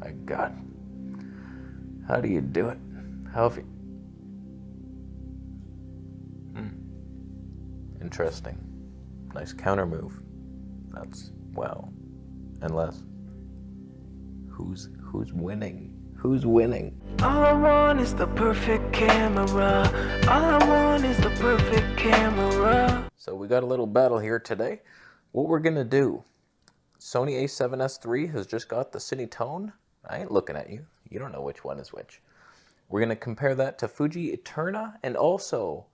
My God. How do you do it? How have you... Interesting. Nice counter move. That's, wow. Unless, who's winning? Who's winning? All I want is the perfect camera. All I want is the perfect camera. So we got a little battle here today. What we're gonna do, Sony A7S III has just got the Cinetone. I ain't looking at you. You don't know which one is which. We're gonna compare that to Fuji Eterna and also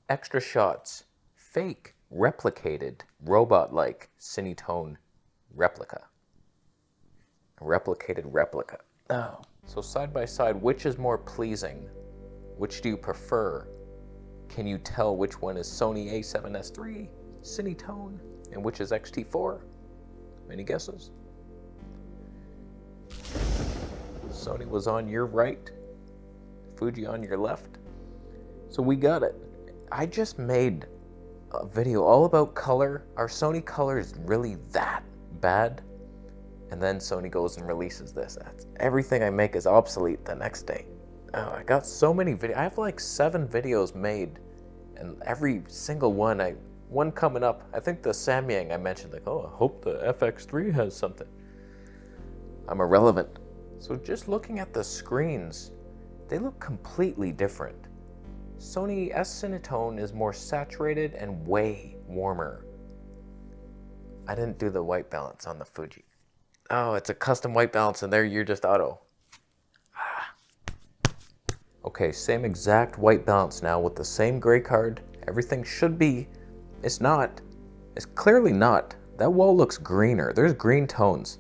extra shots, fake, replicated, robot-like Cinetone replica. A replicated replica. Oh. So side by side, which is more pleasing? Which do you prefer? Can you tell which one is Sony A7S III, Cinetone, and which is XT4? Any guesses? Sony was on your right, Fuji on your left. So we got it. I just made a video all about color. Are Sony colors really that bad? And then Sony goes and releases this. Everything I make is obsolete the next day. Oh, I got so many videos. I have like 7 videos made, and every single one coming up. I think the Samyang I mentioned, like, oh, I hope the FX3 has something. I'm irrelevant. So just looking at the screens, they look completely different. Sony S-Cinetone is more saturated and way warmer. I didn't do the white balance on the Fuji. Oh, it's a custom white balance, and there you're just auto. Okay, same exact white balance now with the same gray card. Everything should be. It's not. It's clearly not. That wall looks greener. There's green tones.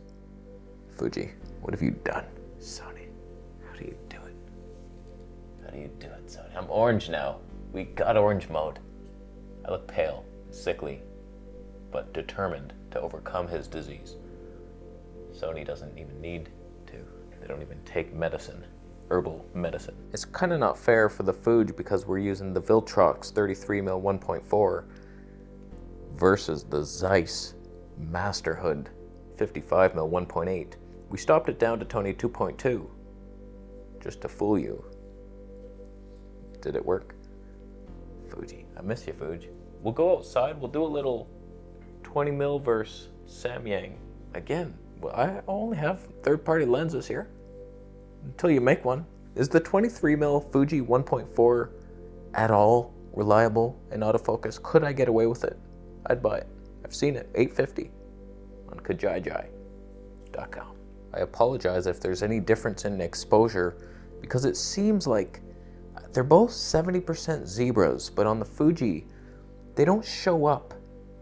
Fuji, what have you done? Sony, how do you do it? How do you do it, Sony? I'm orange now. We got orange mode. I look pale, sickly, but determined to overcome his disease. Sony doesn't even need to. They don't even take medicine, herbal medicine. It's kind of not fair for the Fuji because we're using the Viltrox 33mm 1.4 versus the Zeiss Masterhood 55mm 1.8. We stopped it down to Tony 2.2 just to fool you. Did it work? Fuji, I miss you, Fuji. We'll go outside, we'll do a little 20mm versus Samyang again. Well, I only have third-party lenses here until you make one. Is the 23mm Fuji 1.4 at all reliable in autofocus? Could I get away with it? I'd buy it. I've seen it, $850 on Kajijai.com. I apologize if there's any difference in exposure because it seems like they're both 70% zebras, but on the Fuji, they don't show up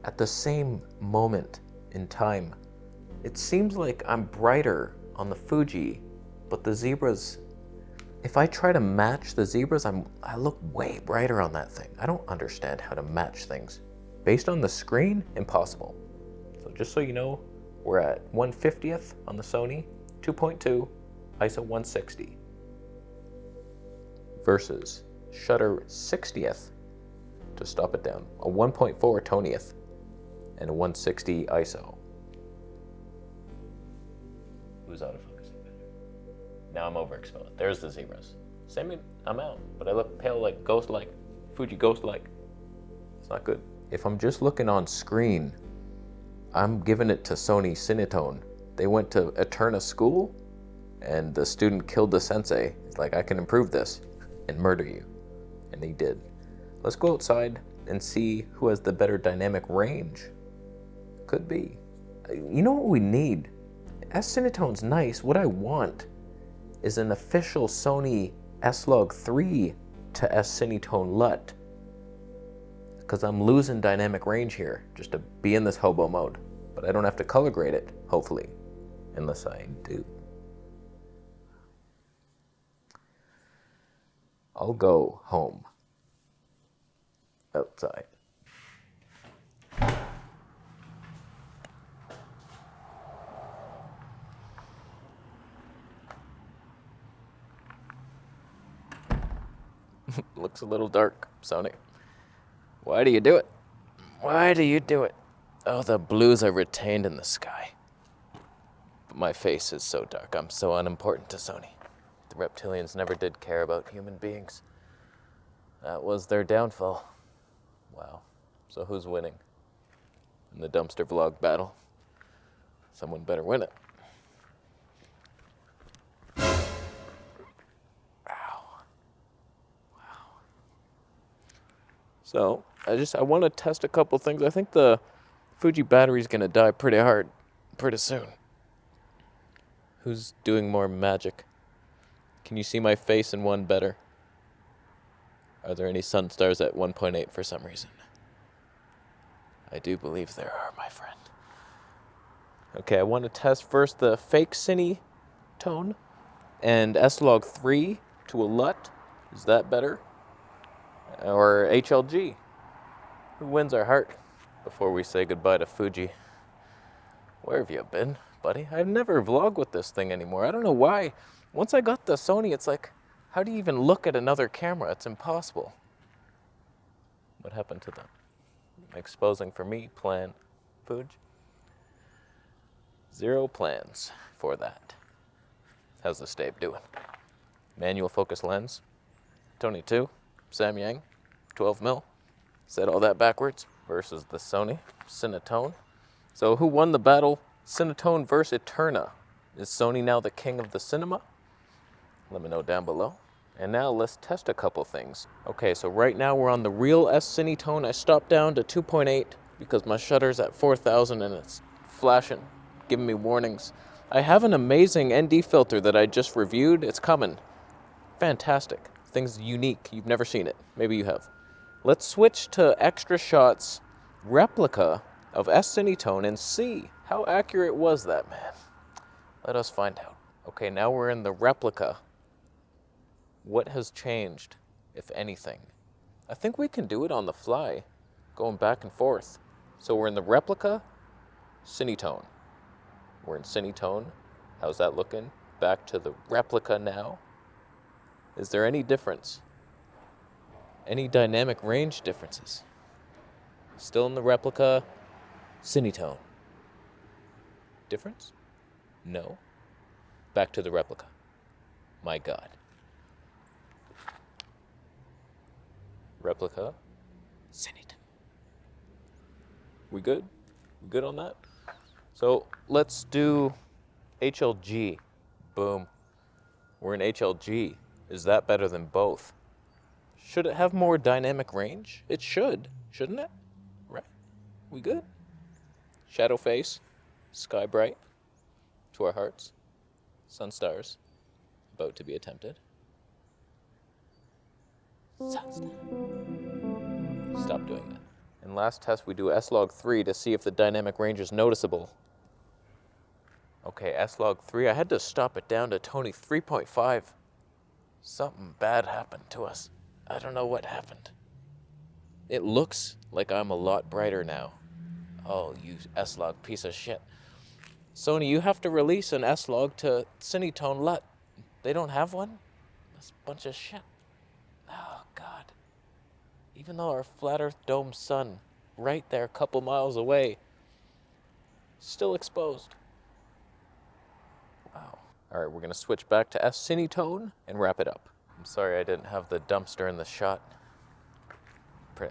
at the same moment in time. It seems like I'm brighter on the Fuji, but the zebras, if I try to match the zebras, I look way brighter on that thing. I don't understand how to match things. Based on the screen, impossible. So just so you know, we're at 1/50th on the Sony, 2.2, ISO 160. Versus shutter 60th to stop it down, a 1.4 20th, and a 160 ISO. Who's autofocusing better? Now I'm overexposed. There's the zebras. Same, I'm out, but I look pale like ghost-like, Fuji ghost-like. It's not good. If I'm just looking on screen, I'm giving it to Sony Cinetone. They went to Eterna school, and the student killed the sensei. It's like, I can improve this and murder you. And they did. Let's go outside and see who has the better dynamic range. Could be. You know what we need? S-Cinetone's nice. What I want is an official Sony S-Log 3 to S-Cinetone LUT. Because I'm losing dynamic range here just to be in this hobo mode. But I don't have to color grade it, hopefully. Unless I do. I'll go home. Outside. Looks a little dark, Sony. Why do you do it? Why do you do it? Oh, the blues are retained in the sky. But my face is so dark. I'm so unimportant to Sony. The reptilians never did care about human beings. That was their downfall. Wow. So who's winning in the dumpster vlog battle? Someone better win it. So, I want to test a couple things. I think the Fuji battery's going to die pretty hard pretty soon. Who's doing more magic? Can you see my face in one better? Are there any sun stars at 1.8 for some reason? I do believe there are, my friend. Okay, I want to test first the fake CineTone and S-Log 3 to a LUT. Is that better? Or HLG? Who wins our heart? Before we say goodbye to Fuji. Where have you been, buddy? I've never vlogged with this thing anymore. I don't know why. Once I got the Sony, it's like, how do you even look at another camera? It's impossible. What happened to them? Exposing for me, plan, Fuji. Zero plans for that. How's the Stabe doing? Manual focus lens, Tony 2, Samyang, 12mm. Said all that backwards. Versus the Sony S-Cinetone. So who won the battle? S-Cinetone versus Eterna. Is Sony now the king of the cinema? Let me know down below. And now let's test a couple things. Okay, so right now we're on the real S-Cinetone. I stopped down to 2.8 because my shutter's at 4,000 and it's flashing, giving me warnings. I have an amazing ND filter that I just reviewed. It's coming. Fantastic. Thing's unique. You've never seen it. Maybe you have. Let's switch to extra shots replica of S-Cinetone and see how accurate was that, man. Let us find out. Okay, now we're in the replica. What has changed, if anything? I think we can do it on the fly, going back and forth. So we're in the replica, CineTone. We're in CineTone. How's that looking? Back to the replica now. Is there any difference? Any dynamic range differences? Still in the replica, CineTone. Difference? No. Back to the replica. My God. Replica, CineTone. We good? We good on that? So let's do HLG. Boom. We're in HLG. Is that better than both? Should it have more dynamic range? It should, shouldn't it? Right? We good? Shadow face, sky bright, to our hearts, sun stars, about to be attempted. Stop doing that. In last test, we do S-Log 3 to see if the dynamic range is noticeable. Okay, S-Log 3, I had to stop it down to Tony 3.5. Something bad happened to us. I don't know what happened. It looks like I'm a lot brighter now. Oh, you S-Log piece of shit. Sony, you have to release an S-Log to CineTone LUT. They don't have one? That's a bunch of shit. Oh, God. Even though our flat earth dome sun, right there a couple miles away, still exposed. Wow. All right, we're going to switch back to S-Cinetone and wrap it up. I'm sorry I didn't have the dumpster in the shot.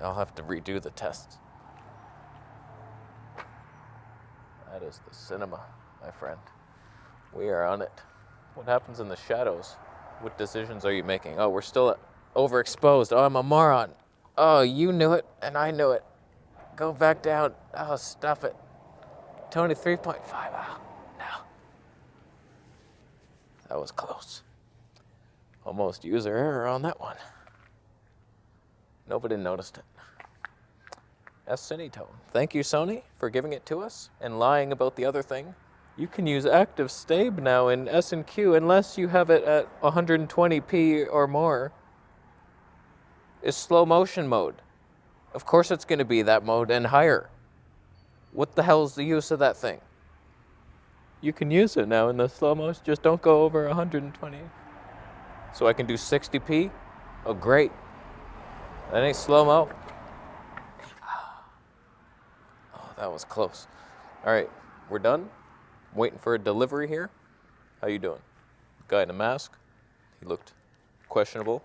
I'll have to redo the test. That is the cinema, my friend. We are on it. What happens in the shadows? What decisions are you making? Oh, we're still overexposed. Oh, I'm a moron. Oh, you knew it, and I knew it. Go back down. Oh, stuff it. Tony 3.5. Oh, no. That was close. Almost user error on that one. Nobody noticed it. S-Cinetone. Thank you, Sony, for giving it to us and lying about the other thing. You can use active Stabe now in S&Q unless you have it at 120p or more. It's slow motion mode. Of course it's going to be that mode and higher. What the hell is the use of that thing? You can use it now in the slow motion, just don't go over 120. So I can do 60p? Oh, great. That ain't slow-mo. Oh, that was close. All right, we're done. waiting for a delivery here. How you doing? Guy in a mask. He looked questionable.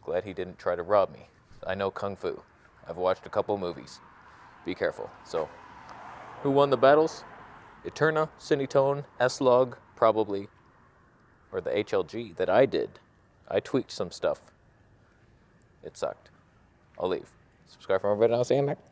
Glad he didn't try to rob me. I know Kung Fu. I've watched a couple movies. Be careful. So, who won the battles? Eterna, CineMatch, Slog, probably. Or the HLG that I did. I tweaked some stuff. It sucked. I'll leave. Subscribe for more videos. See you next.